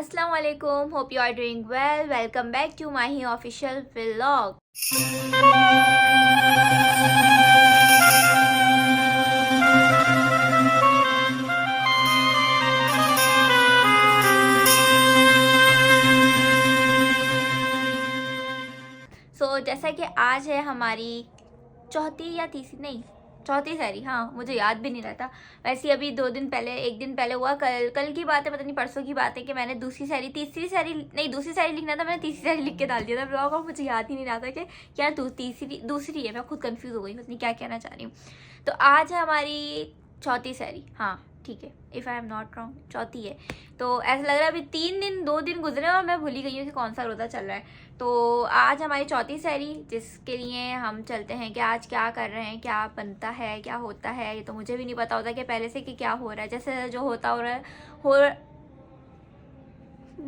अस्सलाम वालेकुम, hope you are doing well. Welcome back to my he official vlog. जैसा कि आज है हमारी चौथी या तीसरी, नहीं चौथी सहरी, हाँ मुझे याद भी नहीं रहता। वैसे अभी 2 दिन पहले, 1 दिन पहले हुआ, कल की बात है, पता नहीं परसों की बात है कि मैंने दूसरी सहरी, तीसरी सहरी नहीं, दूसरी सहरी लिखना था, मैंने तीसरी सहरी लिख के डाल दिया था ब्लॉग, और मुझे याद ही नहीं रहा था कि यार दूसरी है। मैं खुद कंफ्यूज हो गई, पता नहीं क्या कहना चाह रही हूँ। तो आज है हमारी चौथी सहरी, हाँ ठीक है, if I am not wrong चौथी है। तो ऐसा लग रहा है अभी 2 दिन गुजरे और मैं भूली गई हूँ कि कौन सा रोज़ा चल रहा है। तो आज हमारी चौथी सहरी, जिसके लिए हम चलते हैं कि आज क्या कर रहे हैं, क्या बनता है, क्या होता है, ये तो मुझे भी नहीं पता होता कि पहले से कि क्या हो रहा है। जैसे जो होता हो रहा है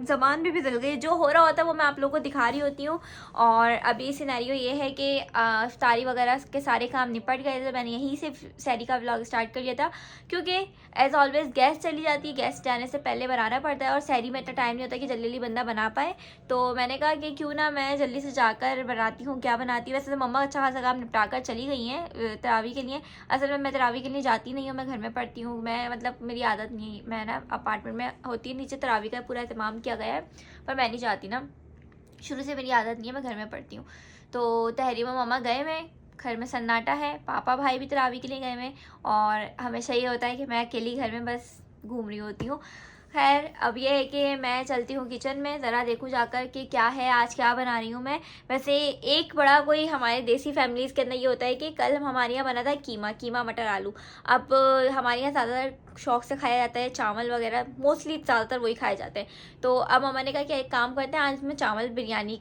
ज़बान भी बदल गई, जो हो रहा होता है वो मैं आप लोगों को दिखा रही होती हूँ। और अभी सिनेरियो ये है कि इफ्तारी वगैरह के सारे काम निपट गए थे, मैंने यहीं से सहरी का व्लॉग स्टार्ट कर लिया था, क्योंकि एज़ ऑलवेज गैस चली जाती है, गैस जाने से पहले बनाना पड़ता है और सहरी में इतना टाइम नहीं होता कि जल्दी जल्दी बंदा बना पाए। तो मैंने कहा कि क्यों ना मैं जल्दी से जाकर बनाती हूँ, क्या बनाती हूँ। वैसे तो मम्मा अच्छा खासा काम निपटा कर चली गई हैं तरावी के लिए। असल में मैं तरावी के लिए जाती नहीं हूँ, मैं घर में पढ़ती हूँ। मैं मतलब मेरी आदत नहीं, मैं ना अपार्टमेंट में होती है, नीचे तरावी का पूरा एहतमाम किया गया है, पर मैं नहीं चाहती ना, शुरू से मेरी आदत नहीं है, मैं घर में पढ़ती हूँ। तो तहरी में मम्मा गए हुए, घर में सन्नाटा है, पापा भाई भी तरावी के लिए गए हुए, और हमेशा ये होता है कि मैं अकेली घर में बस घूम रही होती हूँ। खैर अब ये है कि मैं चलती हूँ किचन में, ज़रा देखूँ जाकर कि क्या है, आज क्या बना रही हूँ मैं। वैसे एक बड़ा कोई हमारे देसी फैमिलीज़ के अंदर ये होता है कि कल हमारे यहाँ बना था कीमा मटर आलू। अब हमारे यहाँ ज़्यादातर शौक से खाया जाता है चावल वगैरह, मोस्टली ज़्यादातर वही खाए जाते हैं। तो अब मम्मा ने कहा कि एक काम करते हैं, आज मैं चावल बिरयानी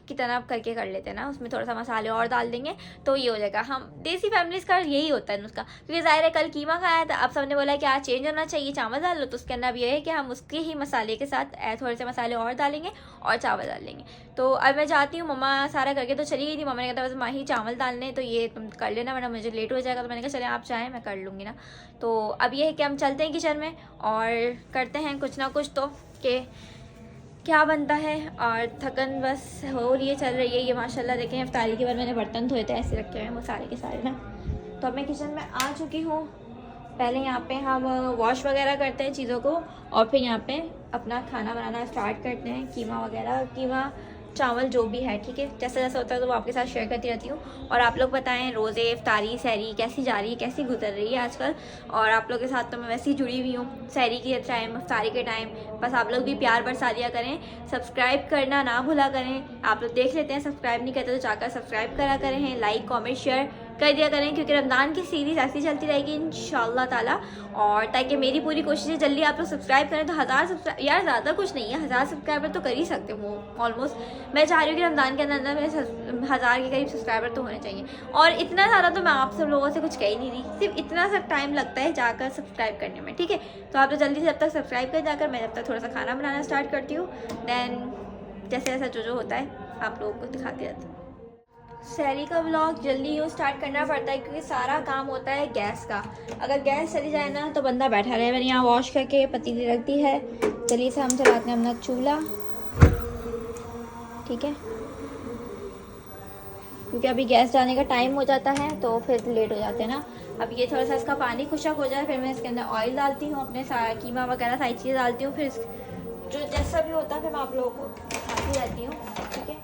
की तरह करके कर लेते हैं ना, उसमें थोड़ा सा मसाले और डाल देंगे तो ये हो जाएगा। हम देसी फैमिलीज़ का यही होता है नुस्खा, क्योंकि ज़ाहिर है कल कीमा खाया था, अब सबने बोला कि आज चेंज होना चाहिए, चावल डाल लो। तो उसके अंदर अब ये है कि हम उसके ही मसाले के साथ थोड़े से मसाले और डालेंगे और चावल डाल लेंगे। तो अब मैं जाती हूँ, मम्मा सारा करके तो चली गई थी, मम्मा ने कहा बस माँ ही चावल डालने, तो ये तुम कर लेना वरना मुझे लेट हो जाएगा। तो मैंने कहा चले आप चाहें मैं कर लूँगी ना। तो अब ये है कि हम चलते हैं किचन में और करते हैं कुछ ना कुछ, तो कि क्या बनता है। और थकन बस हो रही है, चल रही है ये माशाल्लाह। देखें इफ्तारी के बाद मैंने बर्तन धोए थे, ऐसे रखे हुए हैं वो सारे के सारे ना। तो अब मैं किचन में आ चुकी हूँ। पहले यहाँ पे हम वॉश वगैरह करते हैं चीज़ों को, और फिर यहाँ पे अपना खाना बनाना स्टार्ट करते हैं। कीमा चावल जो भी है, ठीक है, जैसा जैसा होता है तो वो आपके साथ शेयर करती रहती हूँ। और आप लोग बताएं रोज़े इफ्तारी सहरी कैसी जा रही है, कैसी गुजर रही है आजकल। और आप लोग के साथ तो मैं वैसे ही जुड़ी हुई हूँ सहरी के टाइम, इफ्तारी के टाइम। बस आप लोग भी प्यार बरसा दिया करें, सब्सक्राइब करना ना भूला करें। आप लोग देख लेते हैं, सब्सक्राइब नहीं करते तो जाकर सब्सक्राइब करा करें, लाइक कॉमेंट शेयर कर दिया करें, क्योंकि रमज़ान की सीरीज़ ऐसी चलती रहेगी इंशाअल्लाह ताला। और ताकि मेरी पूरी कोशिश है जल्दी आप लोग सब्सक्राइब करें। तो 1000 सब्सक्राइब, यार ज़्यादा कुछ नहीं है, 1000 सब्सक्राइबर तो कर ही सकते हो ऑलमोस्ट। मैं चाह रही हूँ कि रमज़ान के अंदर मेरे 1000 के करीब सब्सक्राइबर तो होने चाहिए। और इतना ज़्यादा तो मैं आप सब लोगों से कुछ कह ही नहीं रही, सिर्फ इतना सा टाइम लगता है जाकर सब्सक्राइब करने में, ठीक है। तो आप लोग जल्दी से जब तक सब्सक्राइब कर जाकर, मैं जब तक थोड़ा सा खाना बनाना स्टार्ट करती हूँ, दैन जैसे जैसा जो होता है आप लोगों को दिखाती रहती हूँ। सहरी का व्लॉग जल्दी यूँ स्टार्ट करना पड़ता है, क्योंकि सारा काम होता है गैस का। अगर गैस चली जाए ना तो बंदा बैठा रहे। मैंने यहाँ वॉश करके पतीली रख दी है। चलिए से हम चलाते हैं अपना चूल्हा, ठीक है, क्योंकि अभी गैस जाने का टाइम हो जाता है तो फिर लेट हो जाते हैं ना। अब ये थोड़ा सा इसका पानी खुशक हो जाए, फिर मैं इसके अंदर ऑयल डालती हूँ, अपने कीमा वगैरह सारी चीज़ें डालती हूँ, फिर जो जैसा भी होता है फिर मैं आप लोगों को दिखाती रहती हूँ, ठीक है।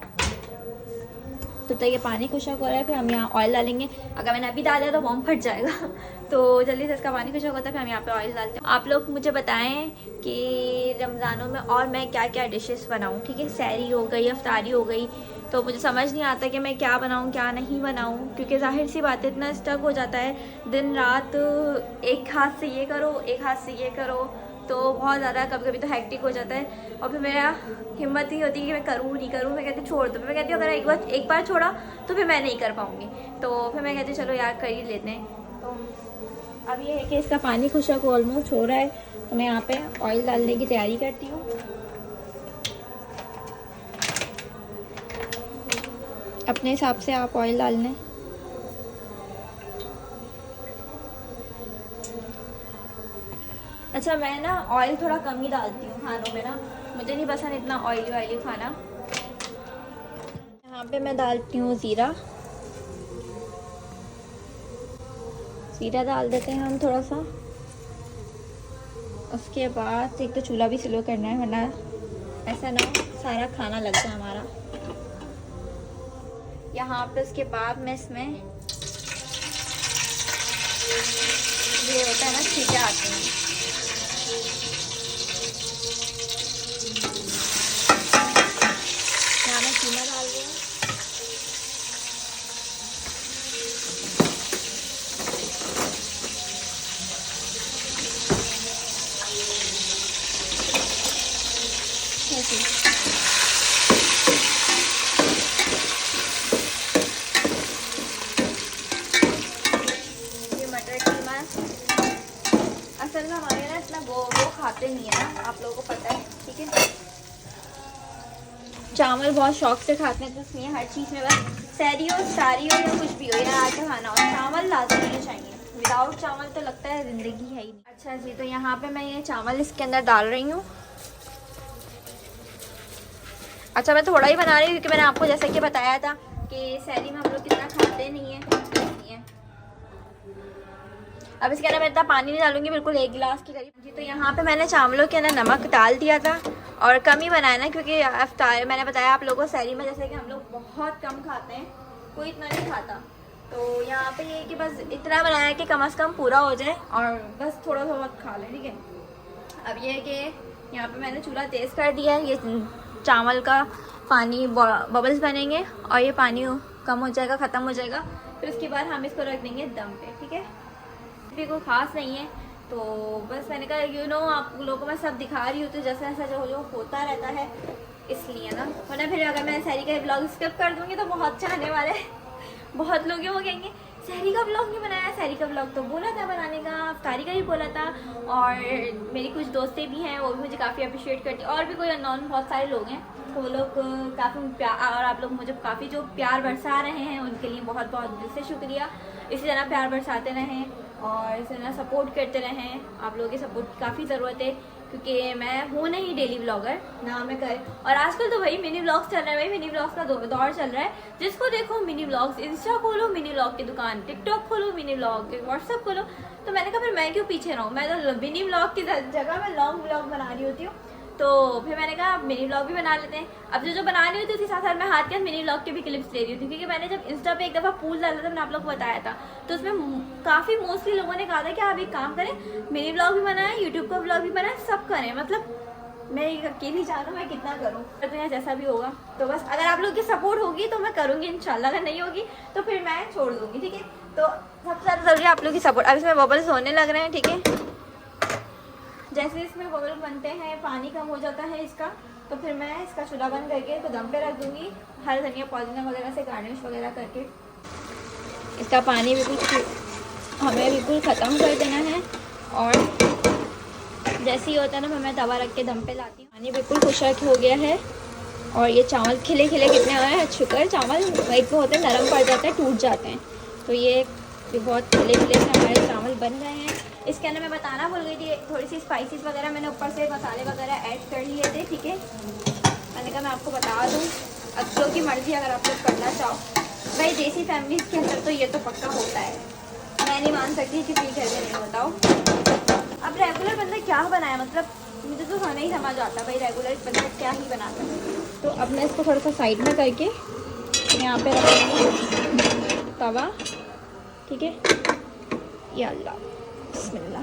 तो ये पानी खुशक हो रहा है, फिर हम यहाँ ऑयल डालेंगे। अगर मैंने अभी डाला तो बॉम्ब फट जाएगा तो जल्दी से इसका पानी खुशक होता है, फिर हम यहाँ पे ऑयल डालते हैं। आप लोग मुझे बताएं कि रमज़ानों में और मैं क्या क्या डिशेस बनाऊँ, ठीक है। सहरी हो गई, इफ्तारी हो गई, तो मुझे समझ नहीं आता कि मैं क्या बनाऊँ क्या नहीं बनाऊँ, क्योंकि जाहिर सी बात है इतना स्टक हो जाता है दिन रात, एक हाथ से ये करो एक हाथ से ये करो, तो बहुत ज़्यादा कभी कभी तो हेक्टिक हो जाता है। और फिर मेरा हिम्मत नहीं होती कि मैं करूँ नहीं करूँ, मैं कहती छोड़ दो। मैं कहती हूँ अगर एक बार छोड़ा तो फिर मैं नहीं कर पाऊँगी, तो फिर मैं कहती हूँ चलो यार कर ही लेते हैं। तो अब ये है कि इसका पानी खुशक ऑलमोस्ट हो रहा है, तो मैं यहाँ पे ऑयल डालने की तैयारी करती हूँ। अपने हिसाब से आप ऑयल डाल लें। अच्छा, मैं ना ऑयल थोड़ा कम ही डालती हूँ खानों में ना, मुझे नहीं पसंद इतना ऑयली ऑयली खाना। यहाँ पे मैं डालती हूँ ज़ीरा। ज़ीरा डाल देते हैं हम थोड़ा सा। उसके बाद एक तो चूल्हा भी स्लो करना है, वरना ऐसा ना सारा खाना लग जाए हमारा। यहाँ पे उसके बाद मैं इसमें ये होता है ना, छींटे आते हैं, यहाँ मैं कीमा डाल रही हूँ। ये मटर कीमा असल में हमारे ना इतना वो खाते नहीं है ना, आप लोगों को पता है, ठीक है। चावल बहुत शौक से खाते हैं, तो इसलिए हर चीज़ में बस सैरी हो, सारी हो या कुछ भी हो या आटा खाना हो, चावल लाजमी ही चाहिए। विदाउट चावल तो लगता है ज़िंदगी है ही नहीं। अच्छा जी, तो यहाँ पे मैं ये चावल इसके अंदर डाल रही हूँ। अच्छा, मैं थोड़ा ही बना रही हूँ क्योंकि मैंने आपको जैसे कि बताया था कि सैरी में हम लोग कितना खाते नहीं है। अब इसके अंदर मैं इतना पानी नहीं डालूंगी, बिल्कुल 1 गिलास के करीब जी। तो यहाँ पे मैंने चावलों के अंदर नमक डाल दिया था और कम ही बनाया ना, क्योंकि अफ्तार मैंने बताया आप लोगों को सैरी में जैसे कि हम लोग बहुत कम खाते हैं, कोई इतना नहीं खाता। तो यहाँ पे ये कि बस इतना बनाया कि कम से कम पूरा हो जाए और बस थोड़ा बहुत खा लें, ठीक है। अब ये है कि यहाँ पे मैंने चूल्हा तेज़ कर दिया है। ये चावल का पानी बबल्स बनेंगे और ये पानी कम हो जाएगा, ख़त्म हो जाएगा, फिर उसके बाद हम इसको रख देंगे दम पे, ठीक है। भी कोई ख़ास नहीं है, तो बस मैंने कहा आप लोगों को मैं सब दिखा रही हूँ, तो जैसा ऐसा जो होता रहता है इसलिए ना, वरना फिर अगर मैं सैरी का ब्लॉग स्किप कर दूँगी तो बहुत चाहने वाले बहुत लोग वो कहेंगे सैरी का ब्लॉग नहीं बनाया। सैरी का ब्लॉग तो बोला था बनाने का, अफ्तारी का भी बोला था, और मेरी कुछ दोस्तें भी हैं वो भी मुझे काफ़ी अप्रिशिएट करती हैं, और भी कोई अननोन बहुत सारे लोग हैं, तो वो लोग काफ़ी प्यार, और आप लोग मुझे काफ़ी जो प्यार बरसा रहे हैं उनके लिए बहुत बहुत दिल से शुक्रिया। इसी तरह प्यार बरसाते रहें और इसी तरह सपोर्ट करते रहें। आप लोगों के सपोर्ट की काफ़ी ज़रूरत है, क्योंकि मैं हूँ नहीं डेली व्लॉगर ना मैं कर, और आजकल तो भाई मिनी व्लॉग्स चल रहा है, भाई मिनी व्लॉग्स का दौर चल रहा है। जिसको देखो मिनी व्लॉग्स, इंस्टा खोलो मिनी व्लॉग की दुकान, टिकटॉक खोलो मिनी व्लॉग, व्हाट्सएप खोलो। तो मैंने कहा फिर मैं क्यों पीछे रहूँ, मैं तो मिनी व्लॉग की जगह मैं लॉन्ग व्लॉग बना रही होती हूँ। तो फिर मैंने कहा मिनी व्लॉग भी बना लेते हैं। अब जो बना रही होती थी साथ साथ मैं हाथ के मिनी व्लॉग के भी क्लिप्स ले रही होती, क्योंकि मैंने जब इंस्टा पे एक दफ़ा पूल डाला था, मैंने आप लोग को बताया था, तो उसमें काफ़ी मोस्टली लोगों ने कहा था कि आप एक काम करें, मिनी व्लॉग भी बनाएं, यूट्यूब का व्लॉग भी बनाएं, सब करें। मतलब मैं अकेली चाहूँ मैं कितना करूँ, तो यहाँ जैसा भी होगा, तो बस अगर आप लोग की सपोर्ट होगी तो मैं करूँगी इंशाल्लाह, अगर नहीं होगी तो फिर मैं छोड़ दूँगी, ठीक है। तो सबसे ज़्यादा ज़रूरी है आप लोग की सपोर्ट। अब इसमें बबल्स होने लग रहे हैं, ठीक है। जैसे इसमें बबल बनते हैं, पानी कम हो जाता है इसका, तो फिर मैं इसका चूल्हा बंद करके तो दम पे रख दूँगी, हर धनिया पुदीना वगैरह से गार्निश वगैरह करके। इसका पानी बिल्कुल हमें बिल्कुल ख़त्म कर देना है, और जैसे ही होता है ना मैं तवा रख के दम पे लाती हूँ। पानी बिल्कुल खुशक हो गया है, और ये चावल खिले खिले कितने आए हैं, शुक्र चावल एक तो होते हैं नरम पड़ जाते हैं, टूट जाते हैं, तो ये बहुत खिले खिले से हमारे चावल बन रहे हैं। इसके अंदर मैं बताना भूल गई थी, थोड़ी सी स्पाइसेस वगैरह मैंने ऊपर से मसाले वगैरह ऐड कर लिए थे, ठीक है। मैंने कहा मैं आपको बता दूँ, अब लोग की मर्ज़ी, अगर आप लोग करना चाहो। भाई देसी फैमिलीज़ के अंदर तो ये तो पक्का होता है, मैं नहीं मान सकती किसी घर में नहीं बताओ। अब रेगुलर बंदा क्या बनाया, मतलब मुझे तो खाना ही समझ आता है भाई, रेगुलर बंदा क्या ही बनाता है। तो अब मैं इसको थोड़ा सा साइड में करके यहाँ पे रखूँगी तवा, ठीक है। या अल्लाह, बिस्मिल्लाह।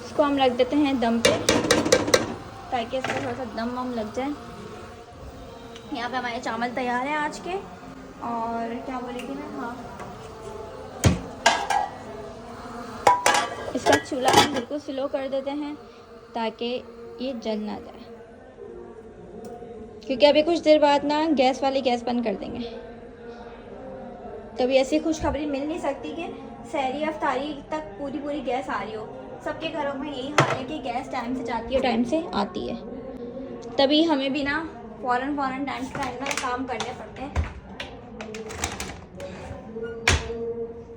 इसको हम रख देते हैं दम पे, ताकि इसको थोड़ा सा दम वम लग जाए। यहाँ पे हमारे चावल तैयार हैं आज के, और क्या बोलेगी मैं, हाँ, इसका चूल्हा हम बिल्कुल स्लो कर देते हैं ताकि ये जल ना जाए, क्योंकि अभी कुछ देर बाद ना गैस वाली गैस बंद कर देंगे। कभी ऐसी खुशखबरी मिल नहीं सकती कि सहरी अफ्तारी तक पूरी गैस आ रही हो। सबके घरों में यही हाल है कि गैस टाइम से जाती है, टाइम से आती है, तभी हमें भी ना फ़ौरन टाइम से टाइम में काम करने पड़ते हैं।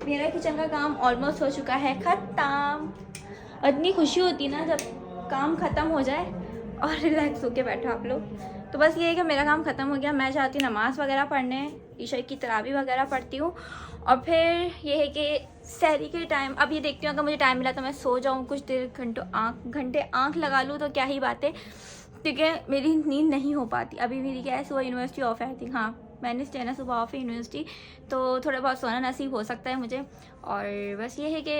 मेरा किचन का काम ऑलमोस्ट हो चुका है ख़त्म। इतनी खुशी होती है ना जब काम ख़त्म हो जाए और रिलैक्स होके बैठो आप लोग। तो बस ये है कि मेरा काम ख़त्म हो गया। मैं जाती हूँ नमाज़ वगैरह पढ़ने, ईशा की तरावी वगैरह पढ़ती हूँ और फिर ये है कि सहरी के टाइम अब ये देखती हूँ अगर मुझे टाइम मिला तो मैं सो जाऊँ कुछ देर, घंटे आँख लगा लूँ तो क्या ही बात है, क्योंकि मेरी नींद नहीं हो पाती। अभी मेरी क्या है, सुबह यूनिवर्सिटी ऑफ है आई थिंक, हाँ वेडनेसडे है ना, सुबह ऑफ है यूनिवर्सिटी, तो थोड़ा बहुत सोना नसीब हो सकता है मुझे। और बस ये है कि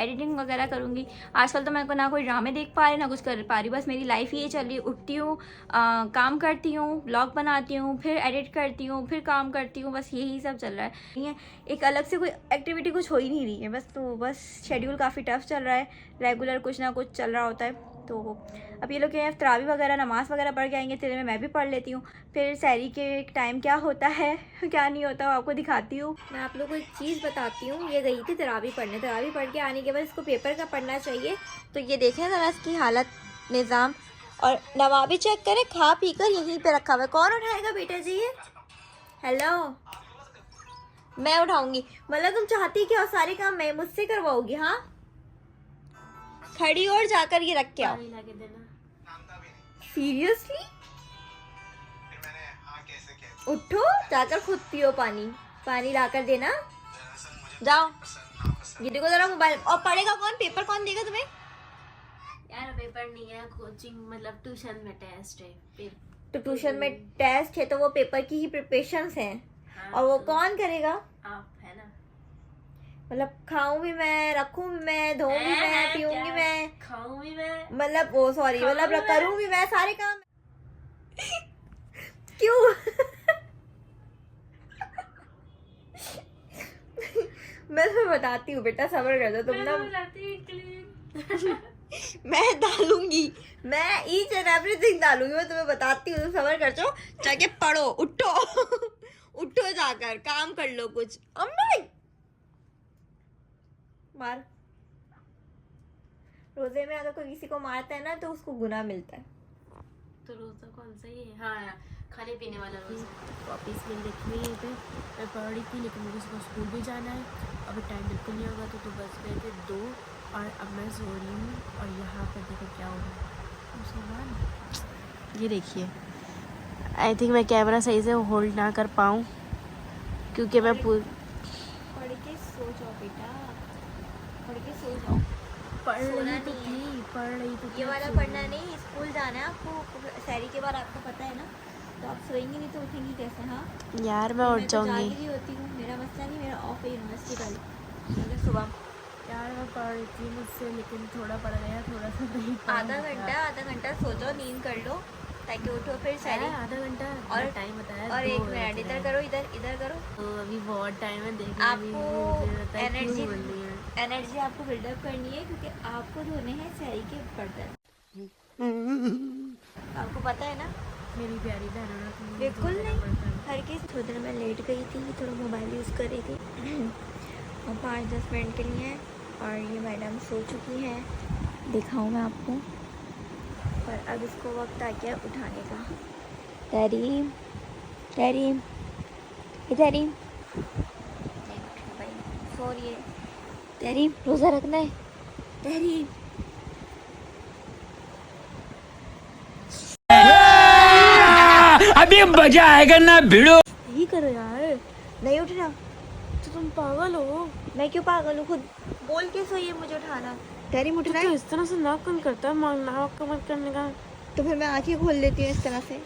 एडिटिंग वगैरह करूँगी। आजकल तो मैं को ना कोई ड्रामे देख पा रही ना कुछ कर पा रही, बस मेरी लाइफ ही ये चल रही है। उठती हूँ, काम करती हूँ, ब्लॉग बनाती हूँ, फिर एडिट करती हूँ, फिर काम करती हूँ, बस यही सब चल रहा है। एक अलग से कोई एक्टिविटी कुछ हो ही नहीं रही है बस। तो बस शेड्यूल काफ़ी टफ चल रहा है, रेगुलर कुछ ना कुछ चल रहा होता है। तो अब ये लोग क्या है, तरावी वगैरह नमाज़ वगैरह पढ़ के आएंगे, तेरे में मैं भी पढ़ लेती हूँ। फिर सहरी के टाइम क्या होता है क्या नहीं होता वो आपको दिखाती हूँ। मैं आप लोगों को एक चीज़ बताती हूँ। ये गई थी तरावी पढ़ने, तरावी पढ़ के आने के बाद इसको पेपर का पढ़ना चाहिए। तो ये देखें ज़रा इसकी हालत निज़ाम, और नवाबी चेक करें, खा पी कर यहीं पर रखा हुआ है। कौन उठाएगा बेटा जी ये? हेलो, मैं उठाऊँगी। मतलब तुम चाहती क्या, सारे काम मैं मुझसे करवाओगी? हाँ, खड़ी और जाकर ये रख के आओ। सीरियसली? उठो, जाकर खुद पियो पानी, पानी लाकर देना। जाओ, ये देखो जरा मोबाइल। और पढ़ेगा कौन, पेपर कौन देगा तुम्हें? यार पेपर नहीं है, कोचिंग मतलब ट्यूशन में टेस्ट है। तो ट्यूशन में टेस्ट है तो वो पेपर की ही प्रिपरेशंस हैं। हाँ, और वो तो कौन करेगा? आप है ना। मतलब खाऊं भी मैं, रखूं भी मैं, धोऊं भी मैं, पीऊंगी मैं, खाऊं भी मैं, मतलब वो सॉरी मतलब करूं भी मैं, सारे काम क्यों? मैं तुम्हें बताती हूँ बेटा, सब्र कर दो तुम ना। मैं डालूंगी, मैं ईच एंड एवरीथिंग डालूंगी, मैं तुम्हें बताती हूँ, तुम सब्र कर जाओ, जाके पढ़ो, उठो उठो, जाकर काम कर लो कुछ। अम्मा मार, रोजे में अगर कोई किसी को मारता है ना तो उसको गुनाह मिलता है। तो रोजा कौन सा ही है? हाँ, खाने पीने वाला रोजा। वापिस में देखनी है पे मैं पढ़ रही थी, लेकिन मुझे सुबह स्कूल भी जाना है। अभी टाइम बिल्कुल नहीं होगा, तो बस गए थे 2 और अब मैं सो रही हूँ। और यहाँ पर देखो क्या हो रहा है, ये देखिए। आई थिंक मैं कैमरा सही से होल्ड ना कर पाऊँ क्योंकि मैं पढ़ के सो जाओ बेटा, पढ़ के सो जाओ। पढ़ रही तो ये वाला पढ़ना नहीं, स्कूल जाना है आपको। सहरी के बाद आपको पता है ना, तो आप सोएंगी नहीं तो उठेंगी कैसे? हाँ यार मैं उठ जाऊंगी। मैं तो जागी होती हूँ, मेरा मसला नहीं, मेरा ऑफ है यूनिवर्सिटी कल सुबह। यार मैं पढ़ रही थी मुझसे, लेकिन थोड़ा पढ़ गया, थोड़ा सा नहीं। आधा घंटा सो जाओ, नींद कर लो ताकि उठो फिर सहरी। आधा घंटा और टाइम बताया, और 1 मिनट इधर करो, इधर करो। तो अभी बहुत टाइम है, देखने आपको एनर्जी आपको बिल्डअप करनी है, क्योंकि आपको धोने हैं सहरी के बर्तन। आपको पता है ना मेरी प्यारी बहन। बिल्कुल नहीं, हर किस थोड़ी देर मैं लेट गई थी, थोड़ा मोबाइल यूज़ कर रही थी और 5-10 मिनट के लिए। और ये मैडम सो चुकी हैं, दिखाऊँ मैं आपको। पर अब इसको वक्त आ गया उठाने का। तरीम तरीम तरीम, भाई सो रही है। तरीम रोज़ा रखना है। तरीम अभी मजा आएगा ना भिड़ो। यही करो यार, नहीं उठना तो तुम पागल हो? मैं क्यों पागल हूँ, खुद बोल के सोइए मुझे उठाना। तरीम उठना है। तो इस तरह से नाक कौन करता है? नाक मत करने का। तो फिर मैं आँखें खोल लेती हूँ इस तरह से।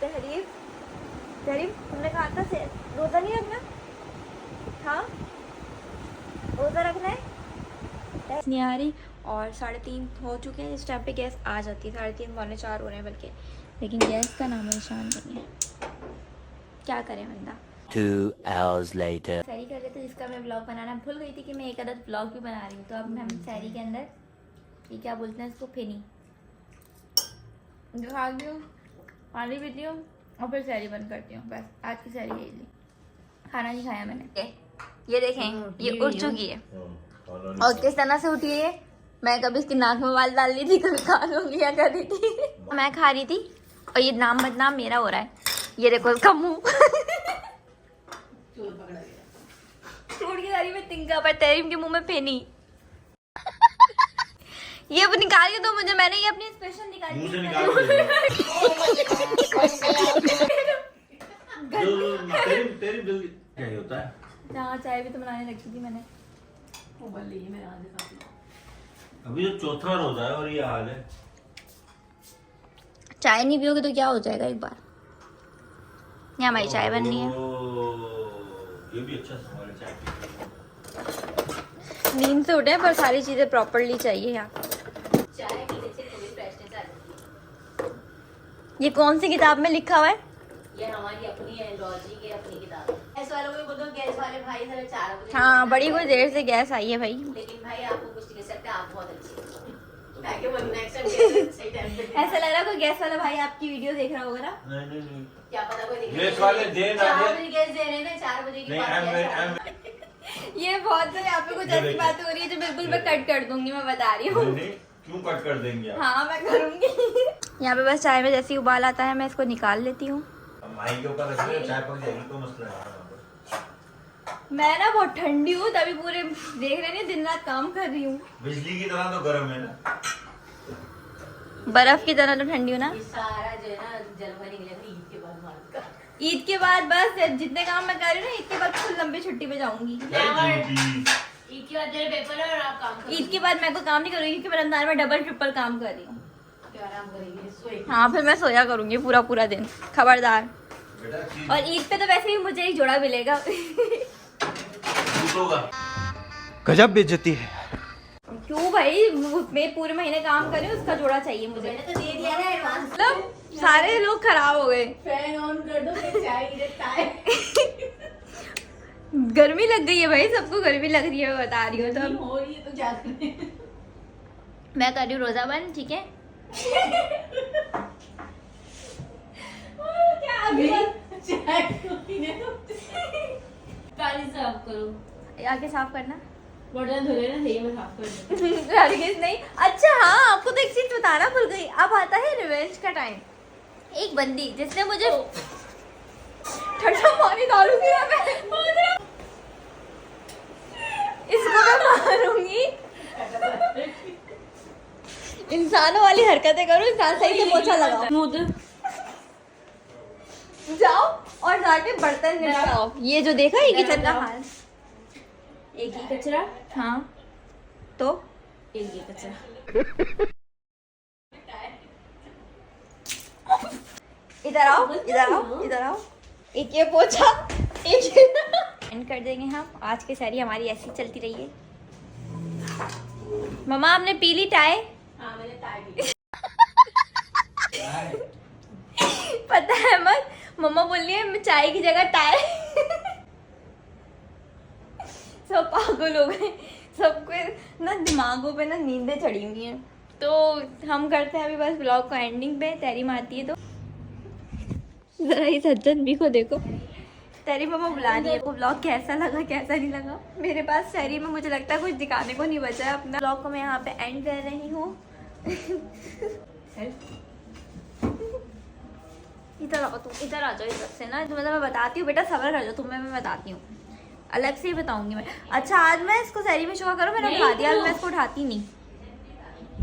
तहरीर तहरीर, तुमने कहा था से रोज़ा नहीं रखना? हाँ रोज़ा रखना है। नहीं आ रही और 3:30 हो चुके हैं। इस टाइम पे गैस आ जाती है, 3:30 पौने 4 हो रहे हैं बल्कि, लेकिन गैस का नाम निशान नहीं है। क्या करे बंदा। 2 hours later. सहरी कर रहे थे, जिसका मैं ब्लॉग बनाना भूल गई थी कि मैं एक अदद ब्लॉग भी बना रही हूँ। तो अब हम सहरी के अंदर ये क्या बोलते हैं इसको, फेनी जो खाती हूँ, पानी पीती हूँ और फिर सहरी बंद करती हूँ। बस आज की सहरी यही ली, खाना नहीं खाया मैंने। ये देखें, ये उठ चुकी है और किस तरह से उठी है। मैं कभी इसकी नाक में बाल डाल ली थी, कभी कान उंगलियां कर रही थी, मैं खा रही थी और ये नाम बदनाम मेरा हो रहा है। ये देखो इसका मुंह चोर पकड़ा गया। टूट की सारी में तिनका पर तहरीम के मुंह में फेनी। ये अब निकाल के दो मुझे, मैंने ये अपनी स्पेशल निकाली। मुंह से निकाल के तेरी जल्दी क्या होता है? हाँ चाय भी तो बनाने रखी थी मैंने। उबल ली है मेरे हाथ से काफी। अभी तो चौथा रोजा है और ये हाल है। चाय नहीं पियोगे तो क्या हो जाएगा एक बार। यहाँ हमारी चाय बन रही है। ये भी अच्छा सवाल है चाय पीने का। नींद से उठे पर सारी चीजें प्रॉपरली चाहिए यहाँ। चाय पीने से थोड़ी फ्रेशनेस आ जाती है। ये कौन सी किताब में लिखा हुआ है? ये हमारी अपनी एंड्रोलॉजी की अपनी किताब है। गैस वालों को बोलो, गैस वाले भाई जरा 4 बजे। हाँ बड़ी कोई देर से गैस आई है भाई। लेकिन भाई आपको कुछ नहीं कह सकते, आप बहुत अच्छे हैं। ताकि वो नेक्स्ट टाइम सही टाइम पे ऐसा लग रहा है कोई गैस वाला भाई आपकी वीडियो देख रहा होगा ना। नहीं क्या पता कोई देखे। गैस वाले दे ना 4 दे। बजे गैस दे रहे हैं ना, 4 बजे की नहीं बात है। ये बहुत सारे यहाँ पे कुछ ऐसी बातें हो रही है जो बिल्कुल मैं कट कर दूंगी, मैं बता रही हूँ। नहीं क्यों कट कर देंगे आप? हाँ मैं करूंगी। यहाँ पे बस चाय में जैसे ही उबाल आता है मैं इसको निकाल लेती हूँ। माई के ऊपर रख दो, चाय पक जाएगी तो मसला है। मैं ना बहुत ठंडी हूँ, तभी पूरे देख रहे नहीं दिन रात काम कर रही हूँ। बिजली की तरह तो गर्म है ना। बर्फ की तरह तो ठंडी हूँ ना। ये सारा जो है ना जलवा निकलेगा ईद के बाद मार्च का। ईद के बाद बस जितने काम मैं कर रही हूँ ना, ईद के बाद फुल लंबी छुट्टी पे जाऊंगी। ईद के बाद तेरे पेपर है और आप काम करो। ईद के बाद मैं कोई काम नहीं करूंगी क्योंकि मैं रमजान में डबल ट्रिपल काम कर रही हूँ। क्या आराम करेंगे, सोए। हाँ फिर मैं सोया करूंगी पूरा पूरा दिन, खबरदार। बेटा चीज और ईद पे तो वैसे भी मुझे एक जोड़ा मिलेगा। होगा। गजब बेइज्जती है। क्यों भाई, मैं पूरे महीने काम कर रही हूँ, उसका जोड़ा चाहिए मुझे। मैंने तो दे दिया ना एडवांस। मतलब सारे लोग खराब हो गए। फैन ऑन कर दो, फिर चाय गिरता है। गर्मी लग गई है भाई, सबको गर्मी लग रही है, मैं बता रही हूँ। तो हो रही है तो क्या करें। मैं कर रही हूँ रोजा बंद, ठीक है। क्या अभी चाय पीने दो। गाड़ी साफ करो। आगे साफ करना। बर्तन धुले ना, सही में साफ कर दो। हरगिज़ नहीं। अच्छा हाँ, आपको तो एक चीज बताना भूल गई। अब आता है रिवेंज का टाइम। एक बंदी जिसने मुझे ठंडा पानी डालूंगी ना मैं, इसको मैं मारूंगी। इंसानों वाली हरकतें करो, इंसान सही से पोछा लगाओ। जाओ और जाके बर्तन निपटाओ। ये जो देखा ये किचन का हाल। एक ही कचरा, हाँ तो एक ही कचरा। इधर आओ, इधर आओ, इधर आओ। एक ये पोछा, एक एंड कर देंगे हम। आज की सारी हमारी ऐसी चलती रही है। मम्मा आपने पी ली चाय? हाँ मैंने ताई दी। पता है मत, मम्मा बोल रही है मैं चाय की जगह टाय। सब पागल हो गए, सबको ना दिमागों पे ना नींदें चढ़ी हुई हैं। तो हम करते हैं अभी बस ब्लॉग को एंडिंग पे। तेरी मारती है तो जरा इस सज्जन भी को देखो। तेरी मम्मा बुला रही है। वो ब्लॉग कैसा लगा कैसा नहीं लगा, मेरे पास शहरी में मुझे लगता है कुछ दिखाने को नहीं बचा है। अपना ब्लॉग को मैं यहाँ पे एंड कर रही हूँ। इधर आओ तुम, इधर आ जाओ इधर से ना। तुम्हें तो मैं बताती हूँ बेटा, सब्र कर जाओ, तुम्हें मैं बताती हूँ, अलग से ही बताऊंगी मैं। अच्छा आज मैं इसको शहरी में शो करो, मैंने उठा दिया, आज मैं इसको उठाती नहीं।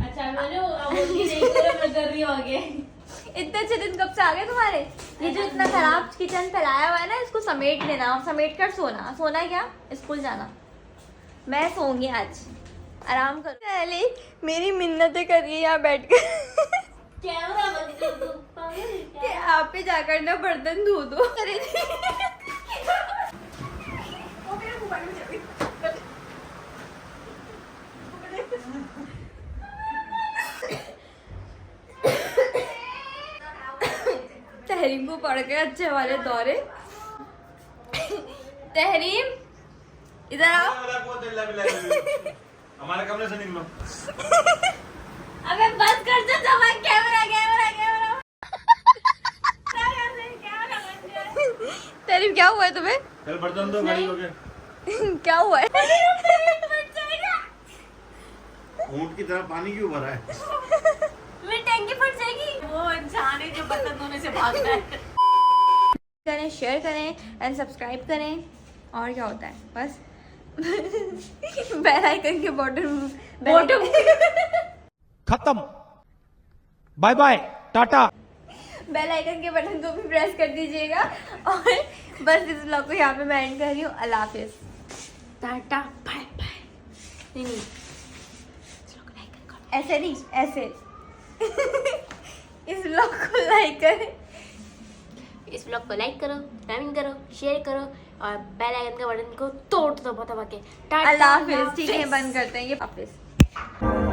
अच्छा मैंने नहीं कर रही हूँ आगे। इतने अच्छे दिन कब से आ गए तुम्हारे? ये जो इतना खराब किचन फैलाया हुआ है ना, इसको समेट लेना, समेट कर सोना। सोना है क्या? स्कूल जाना। मैं सोऊंगी आज, आराम करो। पहले मेरी मिन्नतें करिए यहाँ बैठ कर। कैमरा बंद कर दो, पागल है क्या? कि आप पे जाकर ना बर्तन धो दो। तहरीम को पड़ गए अच्छे वाले दौरे। तहरीम इधर आओ। हमारे कमरे से निकलो। अबे बस कर दो, जमा कैमरा कैमरा कैमरा। तहरीम क्या हुआ है तुम्हें? चल बर्तन दो गाड़ी हो गए। क्या हुआ है? ऊंट की तरह पानी क्यों भरा है? मेरी टैंकी फट जाएगी। वो इंसान है जो बर्तन धोने से भागता है। करें, शेयर करें एंड सब्सक्राइब करें। और क्या होता है बस बेल आइकन के बॉटम खत्म, bye bye, tata. Bell icon के बटन को भी प्रेस कर दीजिएगा और बस इस ब्लॉग को यहाँ पे मैं एंड कर रही हूँ। अल्लाह हाफिज़, टाटा बाय बाय। नहीं ऐसे नहीं, ऐसे इस ब्लॉग को लाइक करें, इस ब्लॉग को लाइक करो, कमेंट करो, शेयर करो और बेल आइकन का बटन को तोड़ दो दबा के। टाटा अल्लाह हाफिज़। ठीक है, बंद करते हैं ये। हाफिज़।